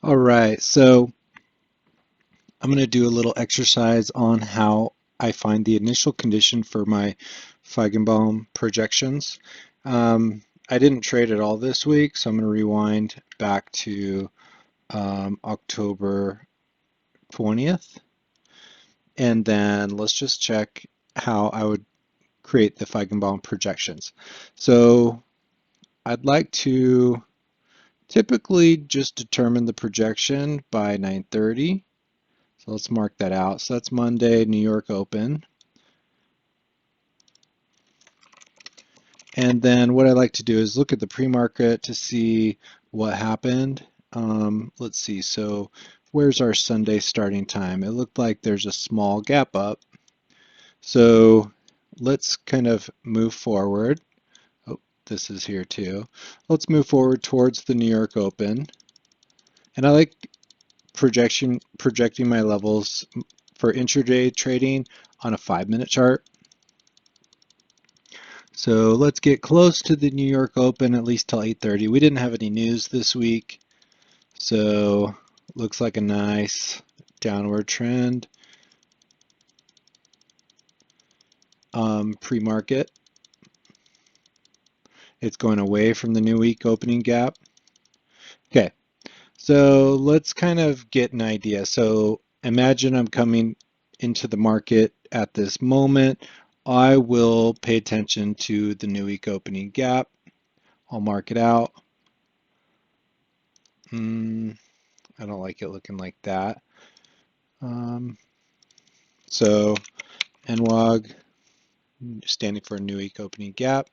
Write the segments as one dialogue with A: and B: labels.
A: All right, so I'm going to do a little exercise on how I find the initial condition for my Feigenbaum projections. I didn't trade at all this week, so I'm going to rewind back to October 20th, and then let's just check how I would create the Feigenbaum projections. So I'd like to typically just determine the projection by 9:30. So let's mark that out. So that's Monday, New York Open. And then what I like to do is look at the pre-market to see what happened. Let's see, so where's our Sunday starting time? It looked like there's a small gap up. So let's kind of move forward. Oh, this is here too. Let's move forward towards the New York Open. And I like projecting my levels for intraday trading on a 5-minute chart. So let's get close to the New York Open, at least till 8:30. We didn't have any news this week, so looks like a nice downward trend. Pre-market, it's going away from the new week opening gap. Okay, so let's kind of get an idea. So imagine I'm coming into the market at this moment. I will pay attention to the new week opening gap. I'll mark it out. I don't like it looking like that. So NWOG standing for new week opening gap.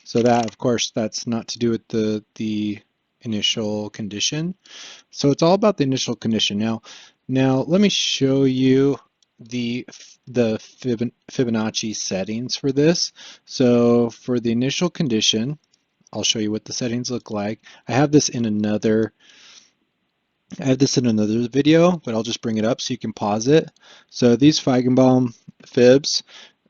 A: So that, of course, that's not to do with the initial condition. So it's all about the initial condition. Now let me show you the Fibonacci settings for this. So for the initial condition, I'll show you what the settings look like. I have this in another video, but I'll just bring it up so you can pause it. So these Feigenbaum fibs,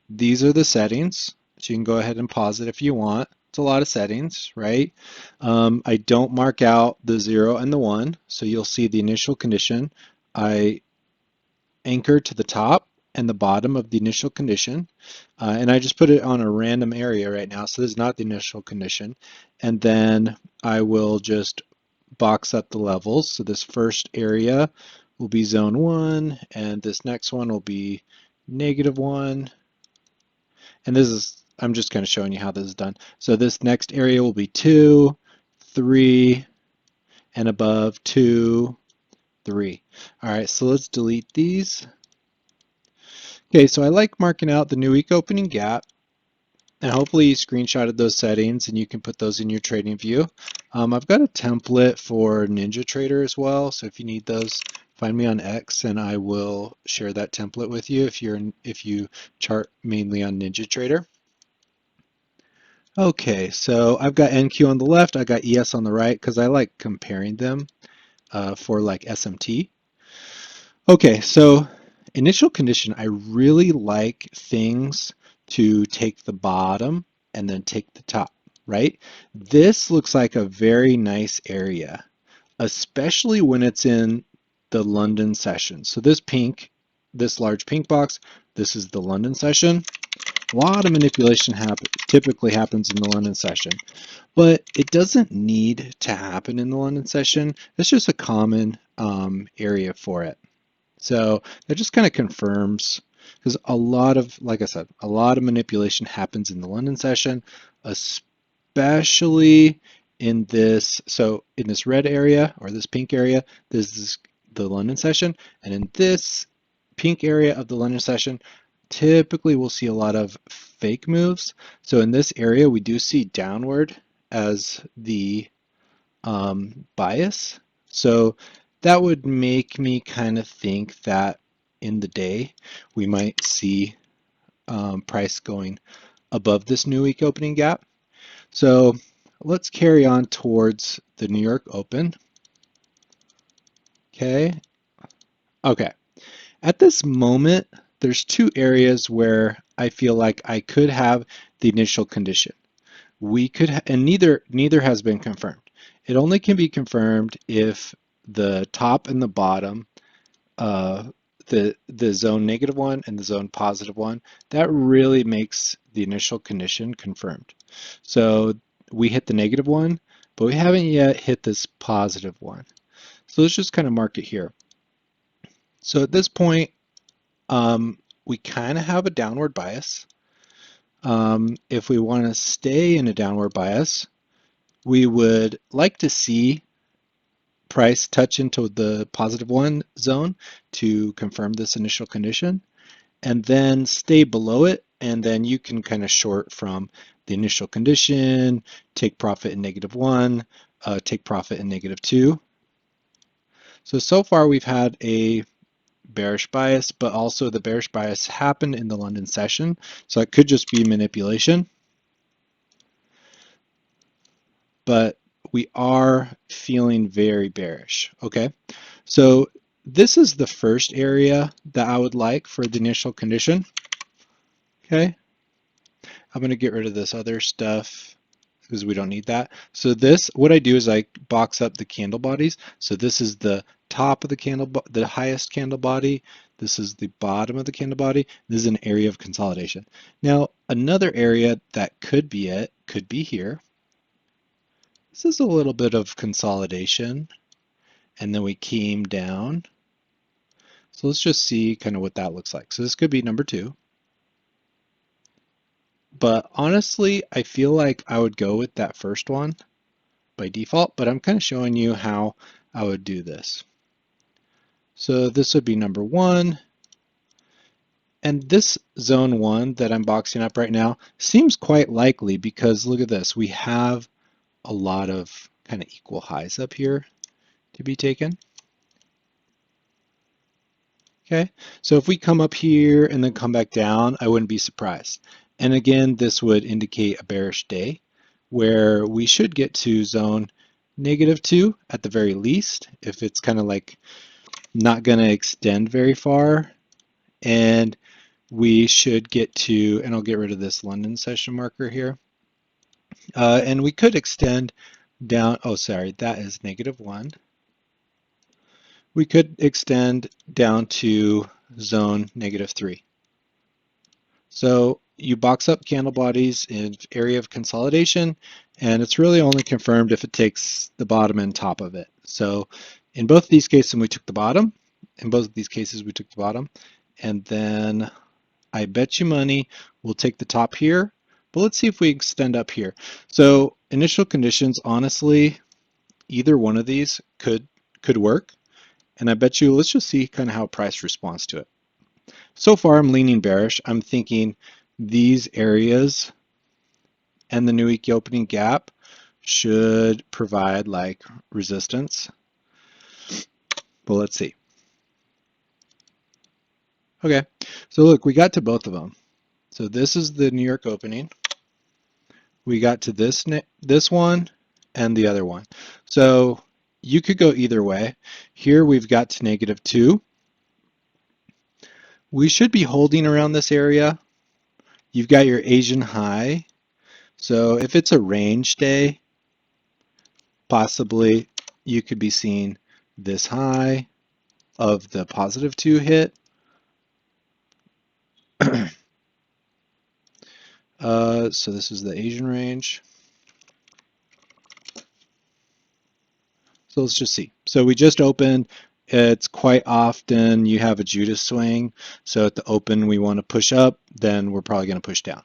A: these are the settings. So you can go ahead and pause it if you want. It's a lot of settings, right? I don't mark out the 0 and the 1, so you'll see the initial condition. I anchor to the top and the bottom of the initial condition, and I just put it on a random area right now, so this is not the initial condition. And then I will just box up the levels. So this first area will be zone 1, and this next one will be -1. And this is, I'm just kind of showing you how this is done. So this next area will be 2, 3, and above 2, 3. All right, so let's delete these. Okay, so I like marking out the new week opening gap. And hopefully you screenshotted those settings and you can put those in your trading view. I've got a template for NinjaTrader as well, so if you need those, find me on X and I will share that template with you if you chart mainly on NinjaTrader. Okay, so I've got NQ on the left, I got ES on the right because I like comparing them for like SMT. Okay, so initial condition, I really like things to take the bottom and then take the top, right? This looks like a very nice area, especially when it's in the London session. So this large pink box, this is the London session. A lot of manipulation typically happens in the London session, but it doesn't need to happen in the London session. It's just a common area for it. So that just kind of confirms, because like I said, a lot of manipulation happens in the London session, especially in this, so in this red area or this pink area, this is the London session, and in this pink area of the London session, typically we'll see a lot of fake moves. So in this area, we do see downward as the bias. So that would make me kind of think that in the day we might see price going above this new week opening gap. So let's carry on towards the New York Open. Okay. At this moment, there's two areas where I feel like I could have the initial condition. We could, and neither has been confirmed. It only can be confirmed if the top and the bottom, the zone -1 and the zone +1, that really makes the initial condition confirmed. So we hit the -1, but we haven't yet hit this +1. So let's just kind of mark it here. So at this point, we kind of have a downward bias. If we want to stay in a downward bias, we would like to see price touch into the +1 zone to confirm this initial condition, and then stay below it, and then you can kind of short from the initial condition, take profit in -1, take profit in -2. So far we've had a bearish bias, but also the bearish bias happened in the London session, so it could just be manipulation. But we are feeling very bearish. Okay, so this is the first area that I would like for the initial condition. Okay, I'm going to get rid of this other stuff because we don't need that. So this, what I do is I box up the candle bodies. So this is the top of the candle, the highest candle body. This is the bottom of the candle body. This is an area of consolidation. Now, another area that could be it, could be here. This is a little bit of consolidation, and then we came down. So let's just see kind of what that looks like. So this could be number 2. But honestly, I feel like I would go with that first one by default, but I'm kind of showing you how I would do this. So this would be number 1. And this zone 1 that I'm boxing up right now seems quite likely because look at this. We have a lot of kind of equal highs up here to be taken. Okay, so if we come up here and then come back down, I wouldn't be surprised. And again, this would indicate a bearish day where we should get to zone -2 at the very least, if it's kind of like not going to extend very far. And we should get to, and I'll get rid of this London session marker here. And we could extend down, oh, sorry, that is -1. We could extend down to zone -3. So you box up candle bodies in area of consolidation, and it's really only confirmed if it takes the bottom and top of it. So in both of these cases, we took the bottom. In both of these cases, we took the bottom. And then I bet you money we'll take the top here. But let's see if we extend up here. So initial conditions, honestly, either one of these could work. And I bet you, let's just see kind of how price responds to it. So far, I'm leaning bearish. I'm thinking these areas and the new week opening gap should provide like resistance. But let's see. Okay, so look, we got to both of them. So this is the New York opening. We got to this one and the other one. So you could go either way. Here we've got to -2. We should be holding around this area. You've got your Asian high. So if it's a range day, possibly you could be seeing this high of the +2 hit. So this is the Asian range. So let's just see. So we just opened. It's quite often you have a Judas swing. So at the open we want to push up, then we're probably going to push down.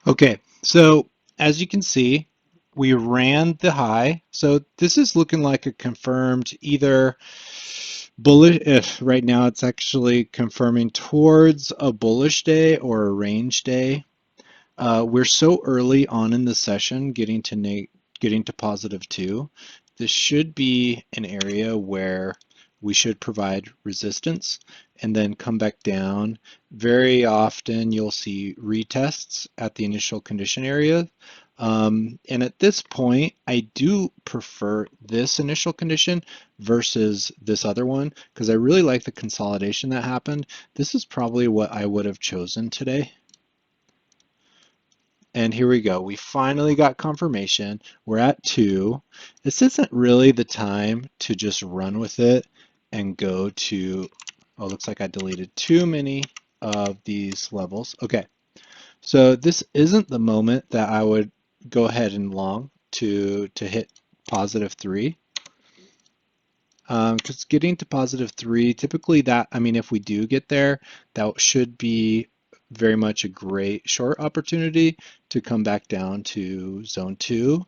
A: Okay, so as you can see, we ran the high. So this is looking like a confirmed either bullish, right now it's actually confirming towards a bullish day or a range day. We're so early on in the session getting to +2. This should be an area where we should provide resistance and then come back down. Very often you'll see retests at the initial condition area. And at this point, I do prefer this initial condition versus this other one because I really like the consolidation that happened. This is probably what I would have chosen today. And here we go. We finally got confirmation. We're at 2. This isn't really the time to just run with it and go to, oh, looks like I deleted too many of these levels. Okay, so this isn't the moment that I would go ahead and long to hit +3. Because getting to +3, typically that, I mean, if we do get there, that should be very much a great short opportunity to come back down to zone 2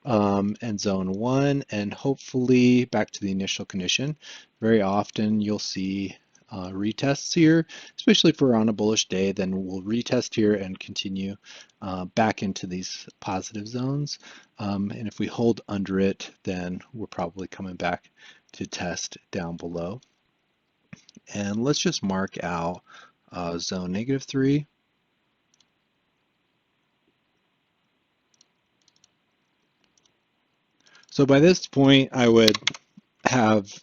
A: and zone 1, and hopefully back to the initial condition. Very often you'll see retests here, especially if we're on a bullish day, then we'll retest here and continue back into these positive zones. And if we hold under it, then we're probably coming back to test down below. And let's just mark out zone -3. So by this point, I would have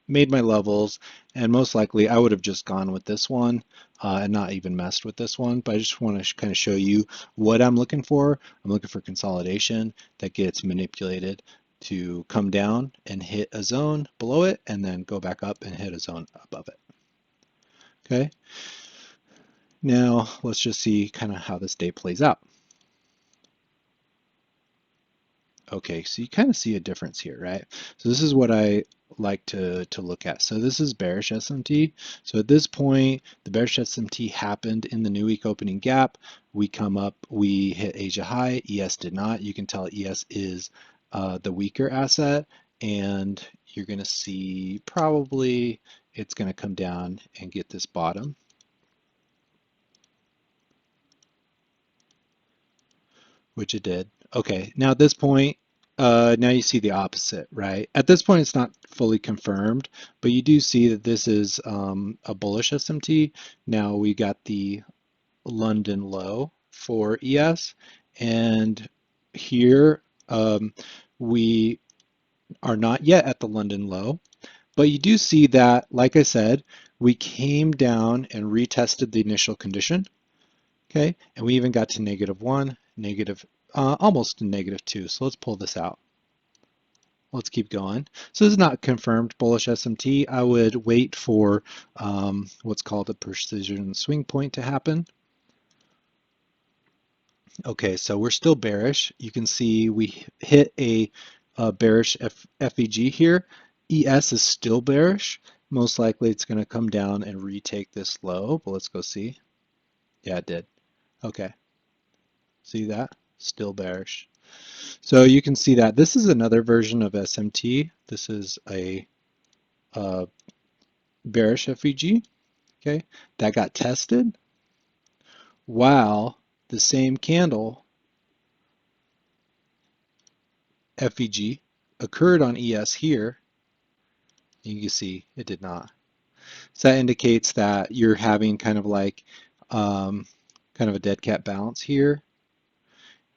A: made my levels, and most likely I would have just gone with this one and not even messed with this one. But I just want to kind of show you what I'm looking for. I'm looking for consolidation that gets manipulated to come down and hit a zone below it, and then go back up and hit a zone above it. Okay. Now let's just see kind of how this day plays out. Okay, so you kind of see a difference here, right? So this is what I like to look at. So this is bearish SMT. So at this point, the bearish SMT happened in the new week opening gap. We come up, we hit Asia high. ES did not. You can tell ES is the weaker asset, and you're going to see probably it's going to come down and get this bottom. Which it did. Okay, now at this point, now you see the opposite, right? At this point, it's not fully confirmed, but you do see that this is a bullish SMT. Now we got the London low for ES, and here we are not yet at the London low, but you do see that, like I said, we came down and retested the initial condition. Okay, and we even got to -1, almost to -2. So let's pull this out. Let's keep going. So this is not confirmed bullish SMT. I would wait for what's called a precision swing point to happen. Okay, so we're still bearish. You can see we hit a bearish FEG here. ES is still bearish. Most likely it's going to come down and retake this low, but let's go see. Yeah, it did. Okay. See that? Still bearish. So you can see that this is another version of SMT. This is a bearish FEG, okay, that got tested while the same candle FEG occurred on ES here. You can see it did not. So that indicates that you're having kind of like kind of a dead cat bounce here,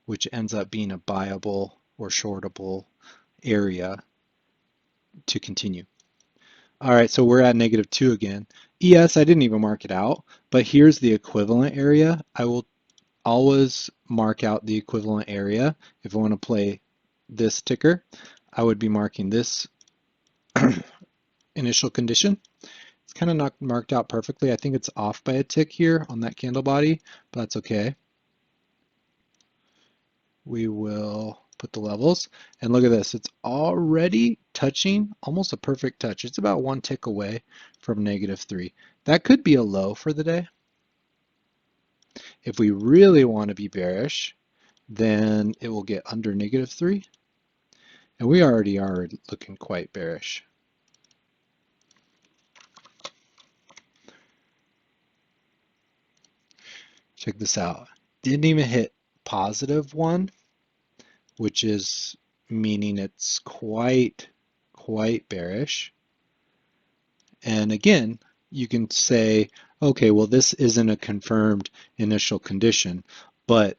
A: which ends up being a buyable or shortable area to continue. All right, so we're at -2 again. ES, I didn't even mark it out, but here's the equivalent area. I will always mark out the equivalent area. If I want to play this ticker, I would be marking this initial condition. It's kind of not marked out perfectly. I think it's off by a tick here on that candle body, but that's okay. We will put the levels, and look at this. It's already touching almost a perfect touch. It's about 1 tick away from -3. That could be a low for the day. If we really want to be bearish, then it will get under -3. And we already are looking quite bearish. Check this out. Didn't even hit +1, which is meaning it's quite bearish. And again, you can say, okay, well, this isn't a confirmed initial condition, but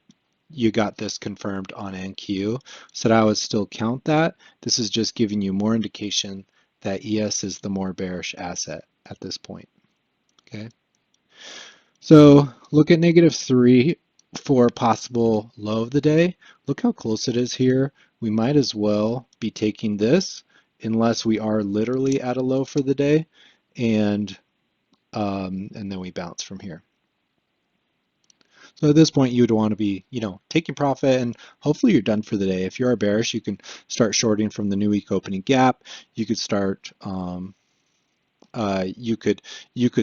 A: you got this confirmed on NQ. So I would still count that. This is just giving you more indication that ES is the more bearish asset at this point. Okay. So look at -3. for possible low of the day. Look how close it is here. We might as well be taking this unless we are literally at a low for the day, and then we bounce from here. So at this point, you would want to be, taking profit, and hopefully you're done for the day. If you are bearish, you can start shorting from the new week opening gap. You could start you could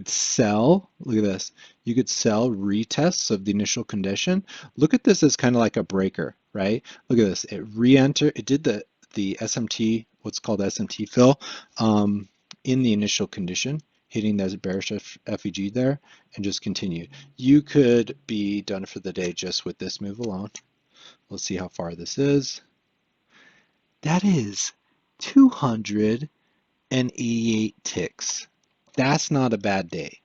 A: sell, look at this, you could sell retests of the initial condition. Look at this as kind of like a breaker, right? Look at this, it did the SMT, what's called SMT fill, in the initial condition, hitting that bearish FEG there, and just continued. You could be done for the day just with this move alone. Let's see how far this is. That is 288 ticks. That's not a bad day.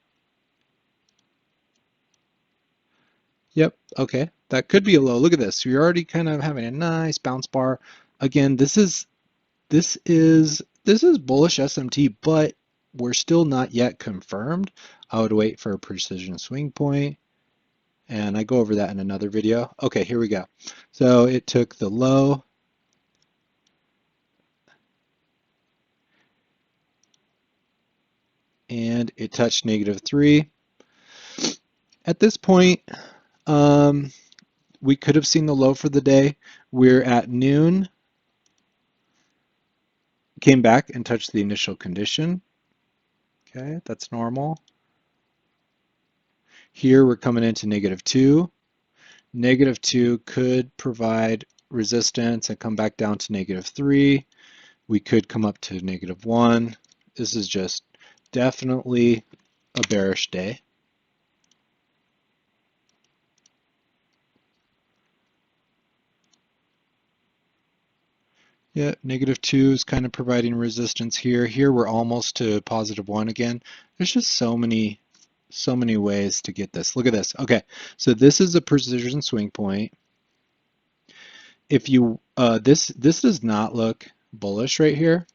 A: Yep, okay. That could be a low. Look at this. You're already kind of having a nice bounce bar. Again, this is bullish SMT, but we're still not yet confirmed. I would wait for a precision swing point, and I go over that in another video. Okay, here we go. So it took the low, and it touched -3. At this point, we could have seen the low for the day. We're at noon, came back and touched the initial condition. Okay, that's normal. Here we're coming into -2. -2 could provide resistance and come back down to -3. We could come up to -1. This is just definitely a bearish day. Yeah, -2 is kind of providing resistance here. Here we're almost to +1 again. There's just so many ways to get this. Look at this. Okay, so this is a precision swing point. If you this does not look bullish right here.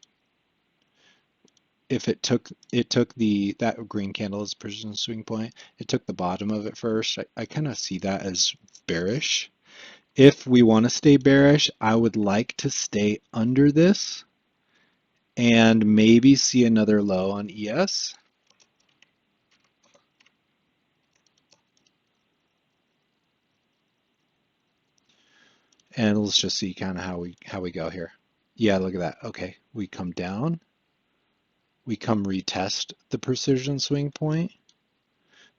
A: If it took that green candle as precision swing point, it took the bottom of it first. I kind of see that as bearish. If we want to stay bearish, I would like to stay under this and maybe see another low on ES. And let's just see kind of how we go here. Yeah, look at that. Okay, we come down. We come retest the precision swing point.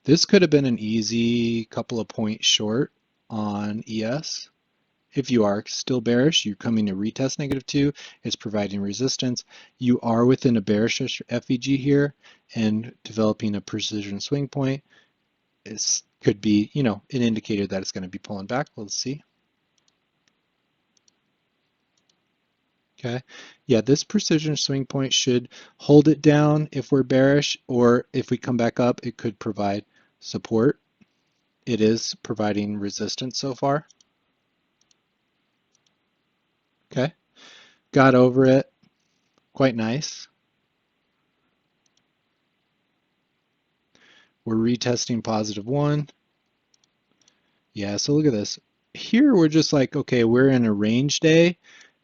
A: This could have been an easy couple of points short on ES. If you are still bearish, you're coming to retest -2. It's providing resistance. You are within a bearish FEG here, and developing a precision swing point could be, an indicator that it's going to be pulling back. Let's see. Okay, yeah, this precision swing point should hold it down if we're bearish, or if we come back up, it could provide support. It is providing resistance so far. Okay, got over it. Quite nice. We're retesting +1. Yeah, so look at this. Here we're just like, okay, we're in a range day,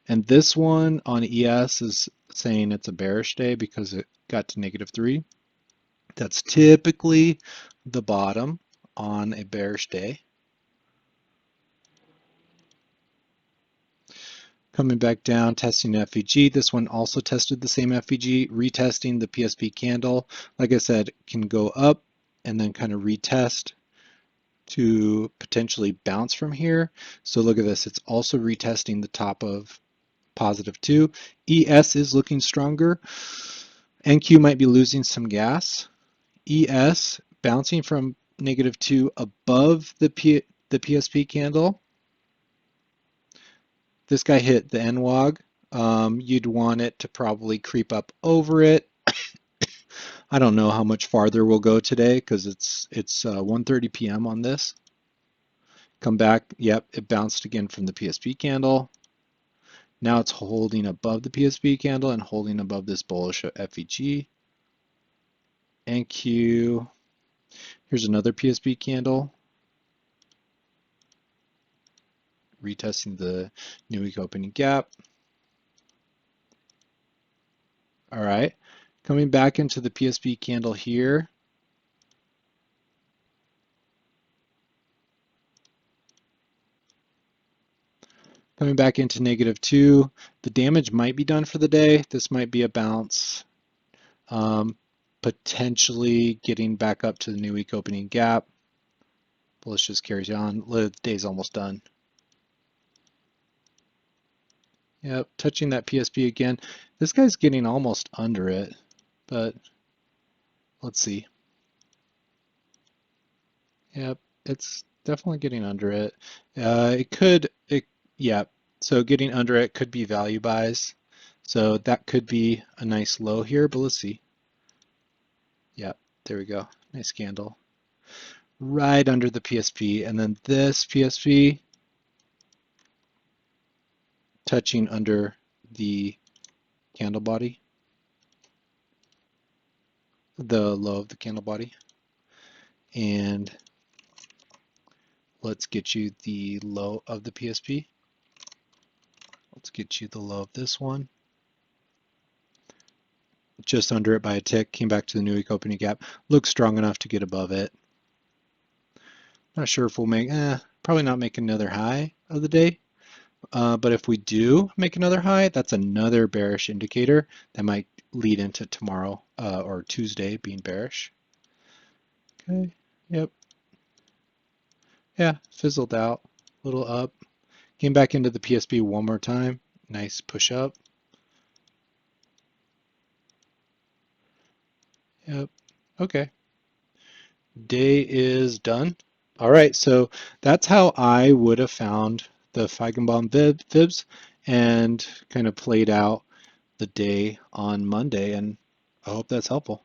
A: and this one on ES is saying it's a bearish day because it got to -3. That's typically the bottom on a bearish day. Coming back down, testing FEG. This one also tested the same FEG, retesting the PSP candle. Like I said, can go up and then kind of retest to potentially bounce from here. So look at this, it's also retesting the top of +2. ES is looking stronger. NQ might be losing some gas. ES bouncing from -2 above the PSP candle. This guy hit the NWOG. You'd want it to probably creep up over it. I don't know how much farther we'll go today because it's 1:30 p.m. on this. Come back. Yep, it bounced again from the PSP candle. Now it's holding above the PSP candle and holding above this bullish FEG. NQ. Here's another PSP candle. retesting the new week opening gap. All right, coming back into the PSP candle here. Coming back into -2, the damage might be done for the day. This might be a bounce, potentially getting back up to the new week opening gap. Bullish just carries on. The day's almost done. Yep, touching that PSP again. This guy's getting almost under it, but let's see. Yep, it's definitely getting under it. Yeah, so getting under it could be value buys. So that could be a nice low here, but let's see. Yep, there we go. Nice candle. Right under the PSP, and then this PSP touching under the candle body, the low of the candle body. And let's get you the low of the PSP. Let's get you the low of this one. Just under it by a tick, came back to the new week opening gap. Looks strong enough to get above it. Not sure if we'll make, probably not make another high of the day. But if we do make another high, that's another bearish indicator that might lead into tomorrow or Tuesday being bearish. Okay, yep. Yeah, fizzled out, a little up. Came back into the PSP one more time. Nice push up. Yep, okay. Day is done. All right, so that's how I would have found the Feigenbaum fibs and kind of played out the day on Monday, and I hope that's helpful.